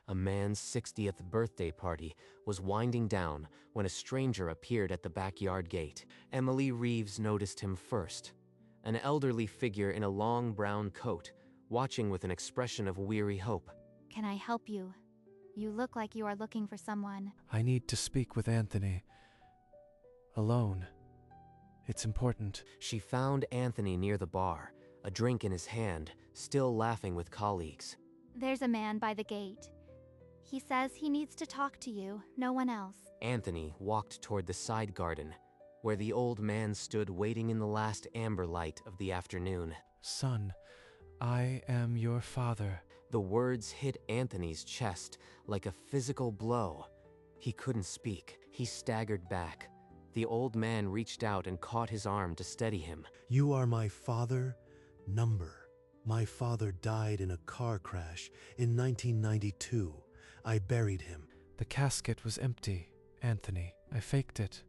A man's 60th birthday party was winding down when a stranger appeared at the backyard gate. Emily Reeves noticed him first. An elderly figure in a long brown coat, watching with an expression of weary hope. Can I help you? You look like you are looking for someone. I need to speak with Anthony. Alone. It's important. She found Anthony near the bar, a drink in his hand, still laughing with colleagues. There's a man by the gate. He says he needs to talk to you, no one else. Anthony walked toward the side garden, where the old man stood waiting in the last amber light of the afternoon. Son, I am your father. The words hit Anthony's chest like a physical blow. He couldn't speak. He staggered back. The old man reached out and caught his arm to steady him. You are my father? Number. My father died in a car crash in 1992. I buried him. The casket was empty, Anthony. I faked it.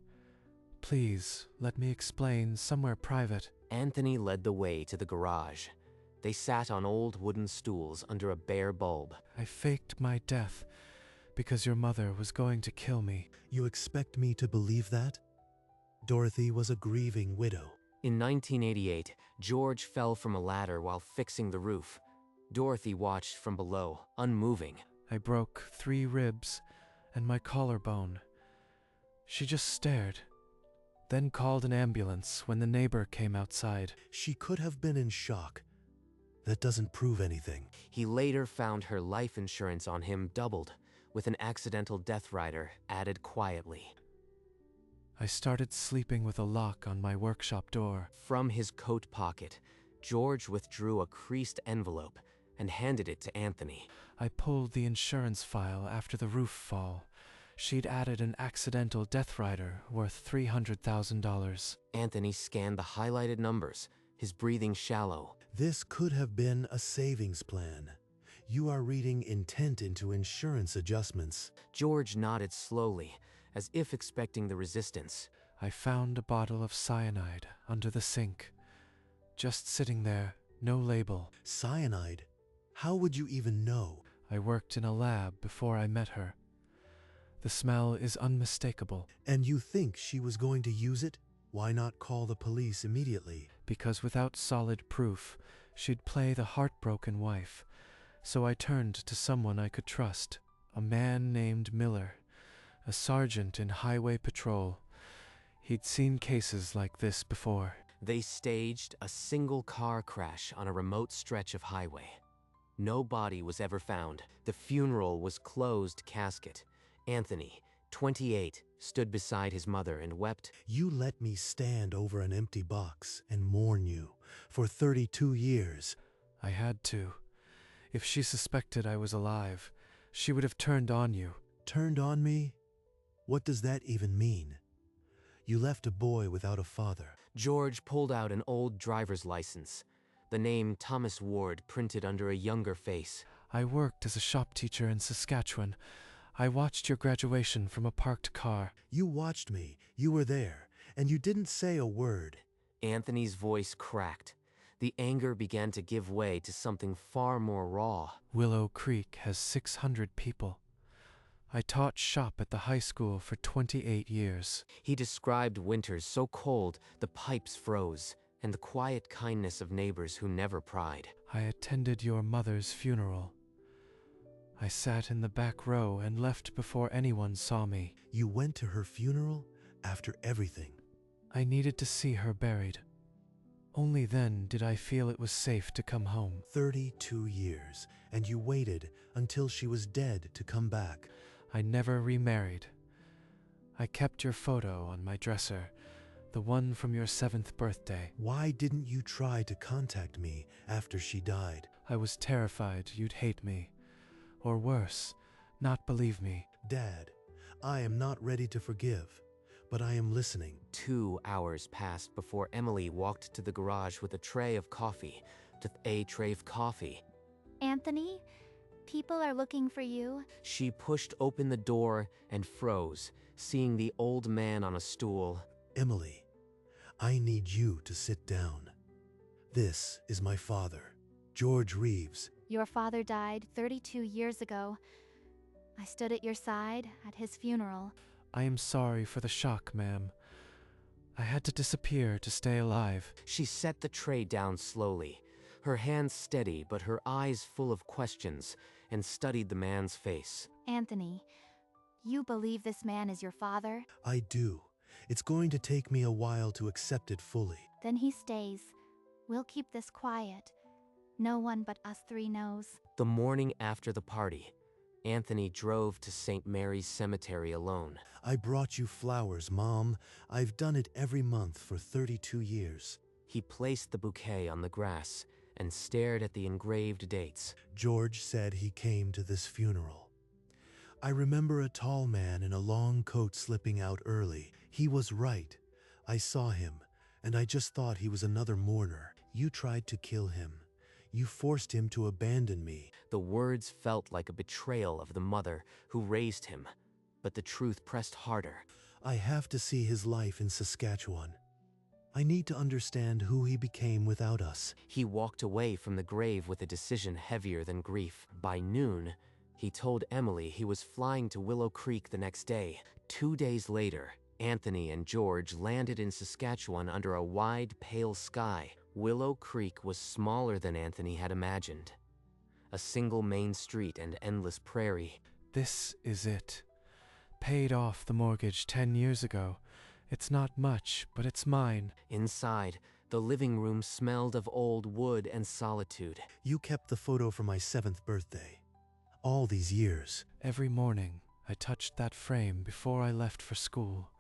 Please, let me explain somewhere private. Anthony led the way to the garage. They sat on old wooden stools under a bare bulb. I faked my death because your mother was going to kill me. You expect me to believe that? Dorothy was a grieving widow. In 1988, George fell from a ladder while fixing the roof. Dorothy watched from below, unmoving. I broke 3 ribs and my collarbone. She just stared, then called an ambulance when the neighbor came outside. She could have been in shock. That doesn't prove anything. He later found her life insurance on him doubled, with an accidental death rider added quietly. I started sleeping with a lock on my workshop door. From his coat pocket, George withdrew a creased envelope and handed it to Anthony. I pulled the insurance file after the roof fall. She'd added an accidental death rider worth $300,000. Anthony scanned the highlighted numbers, his breathing shallow. This could have been a savings plan. You are reading intent into insurance adjustments. George nodded slowly, as if expecting the resistance. I found a bottle of cyanide under the sink. Just sitting there, no label. Cyanide? How would you even know? I worked in a lab before I met her. The smell is unmistakable. And you think she was going to use it? Why not call the police immediately? Because without solid proof, she'd play the heartbroken wife. So I turned to someone I could trust, a man named Miller, a sergeant in highway patrol. He'd seen cases like this before. They staged a single car crash on a remote stretch of highway. No body was ever found. The funeral was closed casket. Anthony, 28, stood beside his mother and wept. You let me stand over an empty box and mourn you for 32 years. I had to. If she suspected I was alive, she would have turned on you. Turned on me? What does that even mean? You left a boy without a father. George pulled out an old driver's license, the name Thomas Ward printed under a younger face. I worked as a shop teacher in Saskatchewan. I watched your graduation from a parked car. You watched me. You were there. And you didn't say a word. Anthony's voice cracked. The anger began to give way to something far more raw. Willow Creek has 600 people. I taught shop at the high school for 28 years. He described winters so cold the pipes froze, and the quiet kindness of neighbors who never pried. I attended your mother's funeral. I sat in the back row and left before anyone saw me. You went to her funeral after everything. I needed to see her buried. Only then did I feel it was safe to come home. 32 years, and you waited until she was dead to come back. I never remarried. I kept your photo on my dresser, the one from your 7th birthday. Why didn't you try to contact me after she died? I was terrified you'd hate me. Or worse, not believe me. Dad, I am not ready to forgive, but I am listening. 2 hours passed before Emily walked to the garage with a tray of coffee. Anthony, people are looking for you. She pushed open the door and froze, seeing the old man on a stool. Emily, I need you to sit down. This is my father, George Reeves. Your father died 32 years ago. I stood at your side at his funeral. I am sorry for the shock, ma'am. I had to disappear to stay alive. She set the tray down slowly, her hands steady but her eyes full of questions, and studied the man's face. Anthony, you believe this man is your father? I do. It's going to take me a while to accept it fully. Then he stays. We'll keep this quiet. No one but us three knows. The morning after the party, Anthony drove to St. Mary's Cemetery alone. I brought you flowers, Mom. I've done it every month for 32 years. He placed the bouquet on the grass and stared at the engraved dates. George said he came to this funeral. I remember a tall man in a long coat slipping out early. He was right. I saw him, and I just thought he was another mourner. You tried to kill him. You forced him to abandon me. The words felt like a betrayal of the mother who raised him, but the truth pressed harder. I have to see his life in Saskatchewan. I need to understand who he became without us. He walked away from the grave with a decision heavier than grief. By noon, he told Emily he was flying to Willow Creek the next day. 2 days later, Anthony and George landed in Saskatchewan under a wide, pale sky. Willow Creek was smaller than Anthony had imagined. A single main street and endless prairie. This is it. Paid off the mortgage 10 years ago. It's not much, but it's mine. Inside, the living room smelled of old wood and solitude. You kept the photo from my 7th birthday. All these years. Every morning, I touched that frame before I left for school.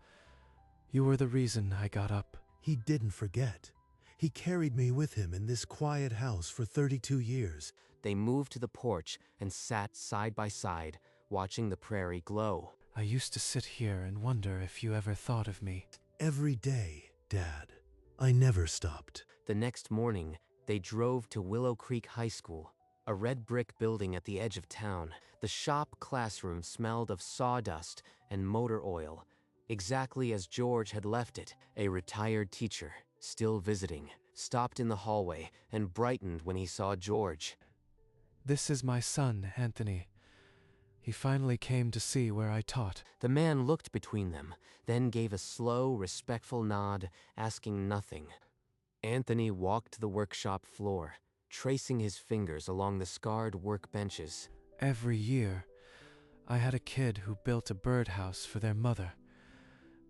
You were the reason I got up. He didn't forget. He carried me with him in this quiet house for 32 years. They moved to the porch and sat side by side, watching the prairie glow. I used to sit here and wonder if you ever thought of me. Every day, Dad. I never stopped. The next morning, they drove to Willow Creek High School, a red brick building at the edge of town. The shop classroom smelled of sawdust and motor oil, exactly as George had left it. A retired teacher, still visiting, stopped in the hallway and brightened when he saw George. This is my son, Anthony. He finally came to see where I taught. The man looked between them, then gave a slow, respectful nod, asking nothing. Anthony walked the workshop floor, tracing his fingers along the scarred workbenches. Every year, I had a kid who built a birdhouse for their mother.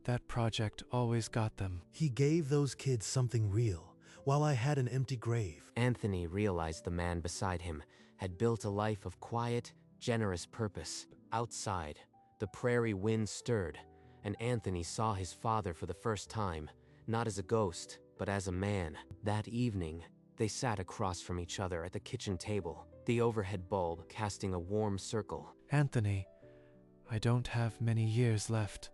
That project always got them. He gave those kids something real, while I had an empty grave. Anthony realized the man beside him had built a life of quiet, generous purpose. Outside, the prairie wind stirred, and Anthony saw his father for the first time, not as a ghost, but as a man. That evening, they sat across from each other at the kitchen table, the overhead bulb casting a warm circle. Anthony, I don't have many years left.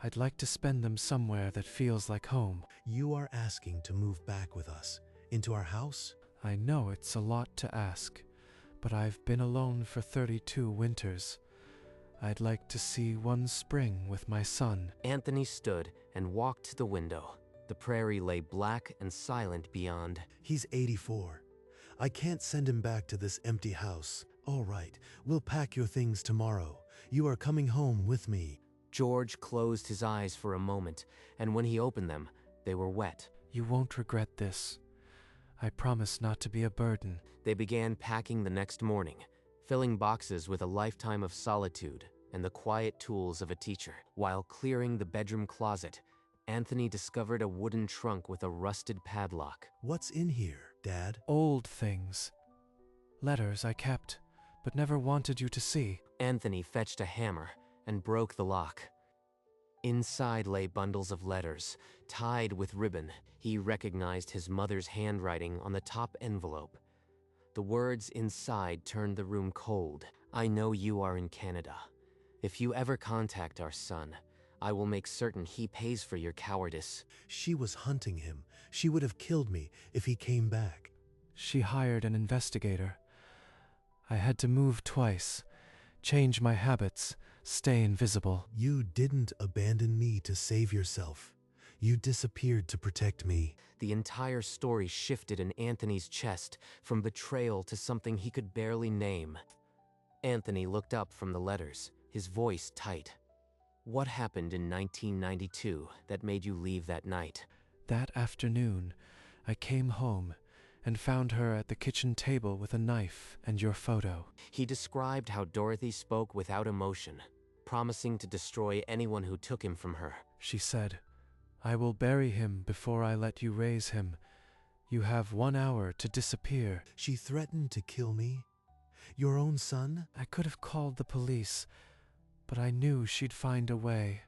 I'd like to spend them somewhere that feels like home. You are asking to move back with us, into our house? I know it's a lot to ask, but I've been alone for 32 winters. I'd like to see one spring with my son. Anthony stood and walked to the window. The prairie lay black and silent beyond. He's 84. I can't send him back to this empty house. All right, we'll pack your things tomorrow. You are coming home with me. George closed his eyes for a moment, and when he opened them, they were wet. You won't regret this. I promise not to be a burden. They began packing the next morning, filling boxes with a lifetime of solitude and the quiet tools of a teacher. While clearing the bedroom closet, Anthony discovered a wooden trunk with a rusted padlock. What's in here, Dad? Old things. Letters I kept, but never wanted you to see. Anthony fetched a hammer and broke the lock. Inside lay bundles of letters, tied with ribbon. He recognized his mother's handwriting on the top envelope. The words inside turned the room cold. I know you are in Canada. If you ever contact our son, I will make certain he pays for your cowardice. She was hunting him. She would have killed me if he came back. She hired an investigator. I had to move twice, change my habits, stay invisible. You didn't abandon me to save yourself. You disappeared to protect me. The entire story shifted in Anthony's chest from betrayal to something he could barely name. Anthony looked up from the letters, his voice tight. What happened in 1992 that made you leave that night? That afternoon, I came home and found her at the kitchen table with a knife and your photo. He described how Dorothy spoke without emotion, promising to destroy anyone who took him from her. She said, "I will bury him before I let you raise him. You have 1 hour to disappear." She threatened to kill me? Your own son? I could have called the police, but I knew she'd find a way.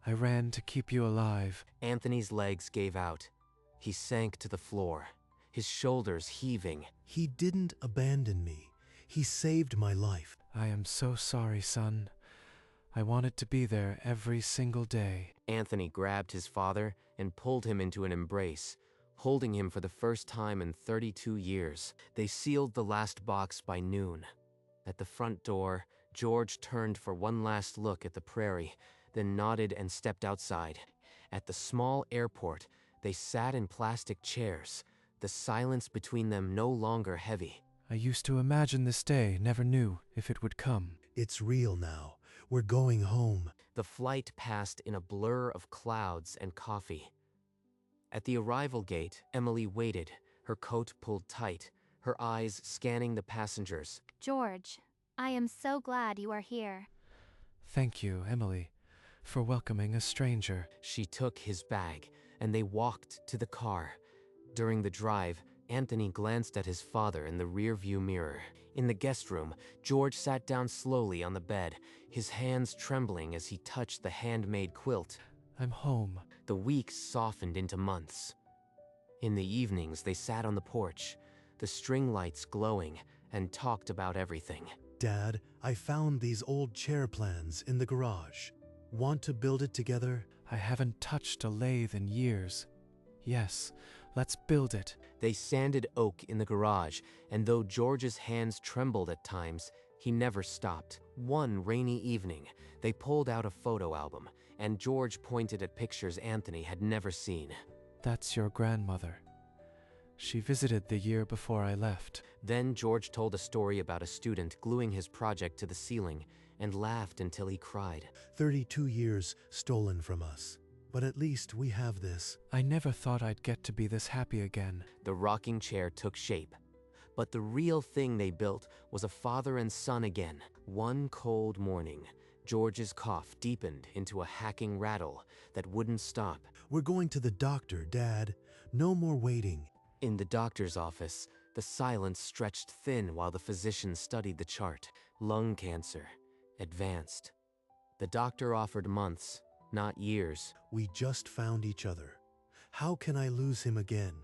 I ran to keep you alive. Anthony's legs gave out. He sank to the floor, his shoulders heaving. He didn't abandon me. He saved my life. I am so sorry, son. I wanted to be there every single day. Anthony grabbed his father and pulled him into an embrace, holding him for the first time in 32 years. They sealed the last box by noon. At the front door, George turned for one last look at the prairie, then nodded and stepped outside. At the small airport, they sat in plastic chairs, the silence between them no longer heavy. I used to imagine this day, never knew if it would come. It's real now. We're going home. The flight passed in a blur of clouds and coffee. At the arrival gate, Emily waited, her coat pulled tight, her eyes scanning the passengers. George, I am so glad you are here. Thank you, Emily, for welcoming a stranger. She took his bag, and they walked to the car. During the drive, Anthony glanced at his father in the rearview mirror. In the guest room, George sat down slowly on the bed, his hands trembling as he touched the handmade quilt. I'm home. The weeks softened into months. In the evenings, they sat on the porch, the string lights glowing, and talked about everything. Dad, I found these old chair plans in the garage. Want to build it together? I haven't touched a lathe in years. Yes, let's build it. They sanded oak in the garage, and though George's hands trembled at times, he never stopped. One rainy evening, they pulled out a photo album, and George pointed at pictures Anthony had never seen. That's your grandmother. She visited the year before I left. Then George told a story about a student gluing his project to the ceiling and laughed until he cried. 32 years stolen from us. But at least we have this. I never thought I'd get to be this happy again. The rocking chair took shape. But the real thing they built was a father and son again. One cold morning, George's cough deepened into a hacking rattle that wouldn't stop. We're going to the doctor, Dad. No more waiting. In the doctor's office, the silence stretched thin while the physician studied the chart. Lung cancer. Advanced. The doctor offered months, not years. We just found each other. How can I lose him again?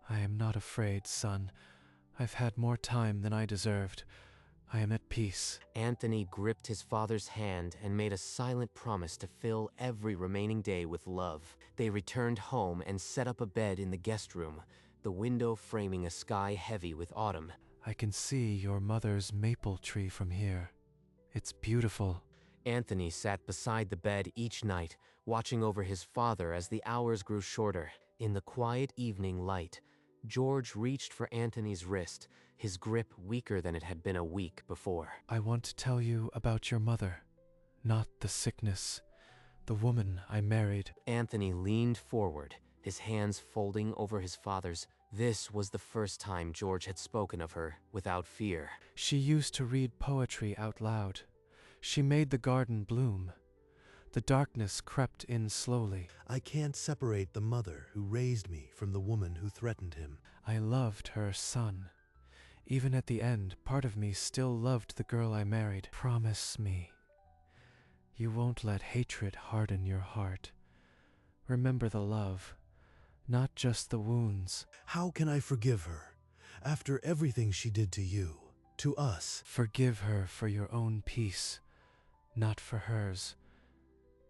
I am not afraid, son. I've had more time than I deserved. I am at peace. Anthony gripped his father's hand and made a silent promise to fill every remaining day with love. They returned home and set up a bed in the guest room, the window framing a sky heavy with autumn. I can see your mother's maple tree from here. It's beautiful. Anthony sat beside the bed each night, watching over his father as the hours grew shorter. In the quiet evening light, George reached for Anthony's wrist, his grip weaker than it had been a week before. I want to tell you about your mother, not the sickness, the woman I married. Anthony leaned forward, his hands folding over his father's. This was the first time George had spoken of her without fear. She used to read poetry out loud. She made the garden bloom. The darkness crept in slowly. I can't separate the mother who raised me from the woman who threatened him. I loved her son. Even at the end, part of me still loved the girl I married. Promise me, you won't let hatred harden your heart. Remember the love, not just the wounds. How can I forgive her? After everything she did to you, to us. Forgive her for your own peace, not for hers.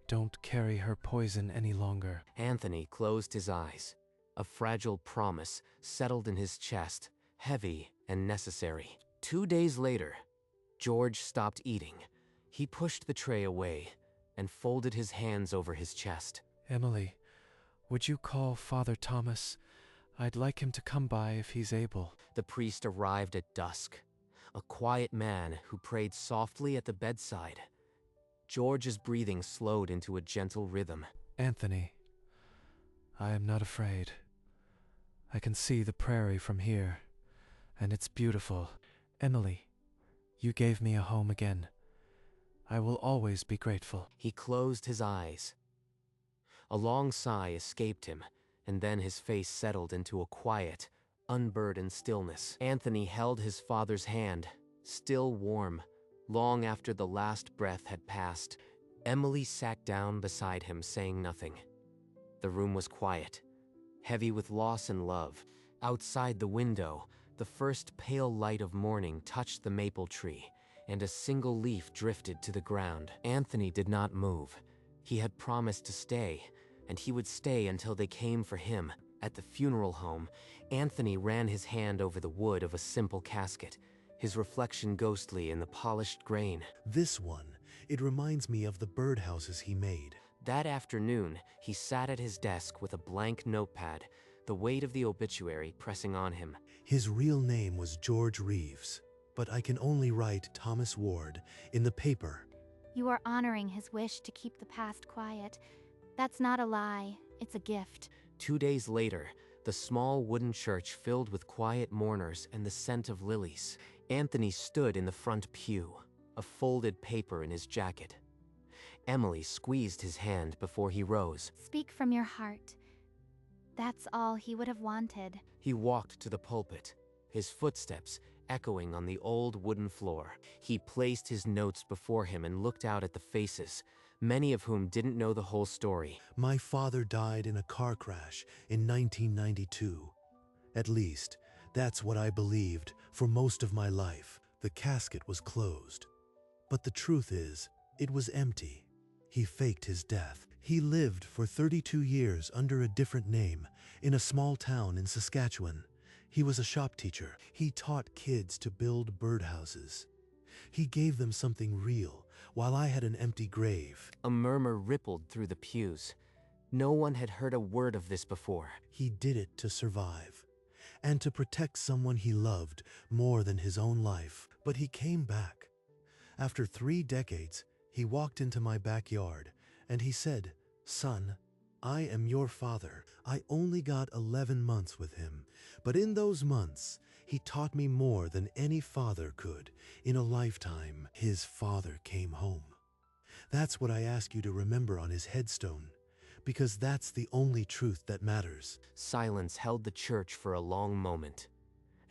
Don't carry her poison any longer. Anthony closed his eyes. A fragile promise settled in his chest, heavy and necessary. 2 days later, George stopped eating. He pushed the tray away and folded his hands over his chest. Emily, would you call Father Thomas? I'd like him to come by if he's able. The priest arrived at dusk. a quiet man who prayed softly at the bedside. George's breathing slowed into a gentle rhythm. Anthony, I am not afraid. I can see the prairie from here, and it's beautiful. Emily, you gave me a home again. I will always be grateful. He closed his eyes. A long sigh escaped him, and then his face settled into a quiet, unburdened stillness. Anthony held his father's hand, still warm, long after the last breath had passed. Emily sat down beside him, saying nothing. The room was quiet, heavy with loss and love. Outside the window, the first pale light of morning touched the maple tree, and a single leaf drifted to the ground. Anthony did not move. He had promised to stay, and he would stay until they came for him. At the funeral home, Anthony ran his hand over the wood of a simple casket, his reflection ghostly in the polished grain. This one, it reminds me of the birdhouses he made. That afternoon, he sat at his desk with a blank notepad, the weight of the obituary pressing on him. His real name was George Reeves, but I can only write Thomas Ward in the paper. You are honoring his wish to keep the past quiet. That's not a lie, it's a gift. 2 days later, the small wooden church filled with quiet mourners and the scent of lilies. Anthony stood in the front pew, a folded paper in his jacket. Emily squeezed his hand before he rose. Speak from your heart. That's all he would have wanted. He walked to the pulpit, his footsteps echoing on the old wooden floor. He placed his notes before him and looked out at the faces, many of whom didn't know the whole story. My father died in a car crash in 1992. At least, that's what I believed for most of my life. The casket was closed. But the truth is, it was empty. He faked his death. He lived for 32 years under a different name in a small town in Saskatchewan. He was a shop teacher. He taught kids to build birdhouses. He gave them something real, while I had an empty grave. A murmur rippled through the pews. No one had heard a word of this before. He did it to survive, and to protect someone he loved more than his own life. But he came back. After 3 decades, he walked into my backyard, and he said, "Son, I am your father." I only got 11 months with him, but in those months, he taught me more than any father could in a lifetime. His father came home. That's what I ask you to remember on his headstone, because that's the only truth that matters. Silence held the church for a long moment,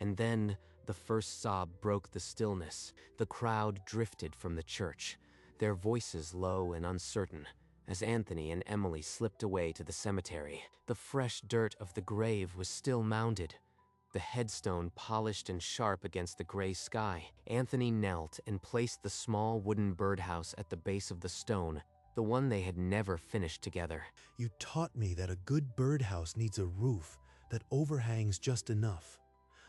and then the first sob broke the stillness. The crowd drifted from the church, their voices low and uncertain, as Anthony and Emily slipped away to the cemetery. The fresh dirt of the grave was still mounded, the headstone polished and sharp against the gray sky. Anthony knelt and placed the small wooden birdhouse at the base of the stone, the one they had never finished together. You taught me that a good birdhouse needs a roof that overhangs just enough.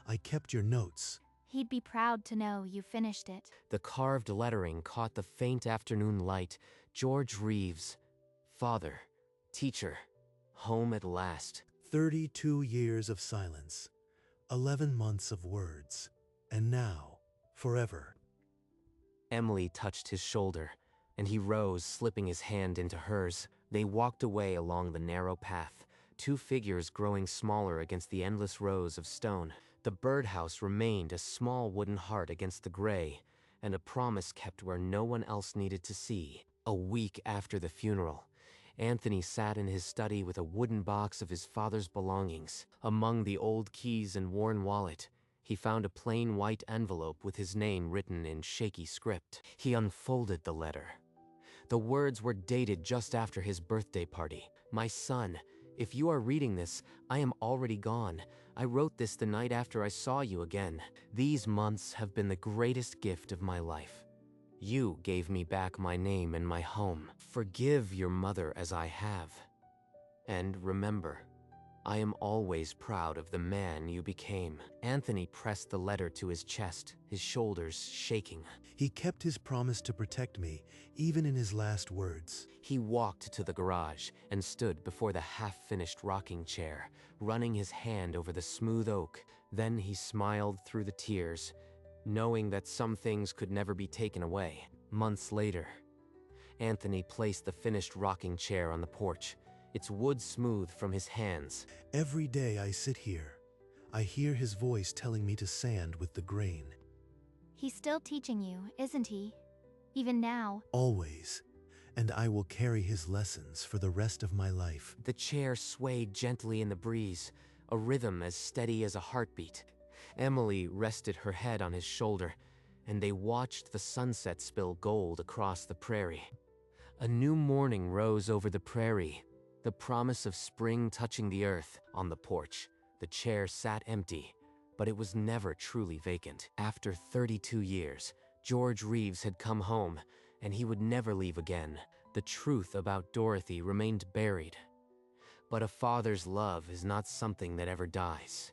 I kept your notes. He'd be proud to know you finished it. The carved lettering caught the faint afternoon light. George Reeves, father, teacher, home at last. 32 years of silence, 11 months of words, and now, forever. Emily touched his shoulder, and he rose, slipping his hand into hers. They walked away along the narrow path, 2 figures growing smaller against the endless rows of stone. The birdhouse remained a small wooden heart against the gray, and a promise kept where no one else needed to see. A week after the funeral, Anthony sat in his study with a wooden box of his father's belongings. Among the old keys and worn wallet, he found a plain white envelope with his name written in shaky script. He unfolded the letter. The words were dated just after his birthday party. "My son, if you are reading this, I am already gone. I wrote this the night after I saw you again. These months have been the greatest gift of my life. You gave me back my name and my home. Forgive your mother as I have. And remember, I am always proud of the man you became." Anthony pressed the letter to his chest, his shoulders shaking. He kept his promise to protect me, even in his last words. He walked to the garage and stood before the half-finished rocking chair, running his hand over the smooth oak. Then he smiled through the tears. knowing that some things could never be taken away. Months later, Anthony placed the finished rocking chair on the porch, its wood smooth from his hands. Every day I sit here, I hear his voice telling me to sand with the grain. He's still teaching you, isn't he? Even now. Always. And I will carry his lessons for the rest of my life. The chair swayed gently in the breeze, a rhythm as steady as a heartbeat. Emily rested her head on his shoulder, and they watched the sunset spill gold across the prairie. A new morning rose over the prairie, the promise of spring touching the earth. On the porch, the chair sat empty, but it was never truly vacant. After 32 years, George Reeves had come home, and he would never leave again. The truth about Dorothy remained buried. But a father's love is not something that ever dies.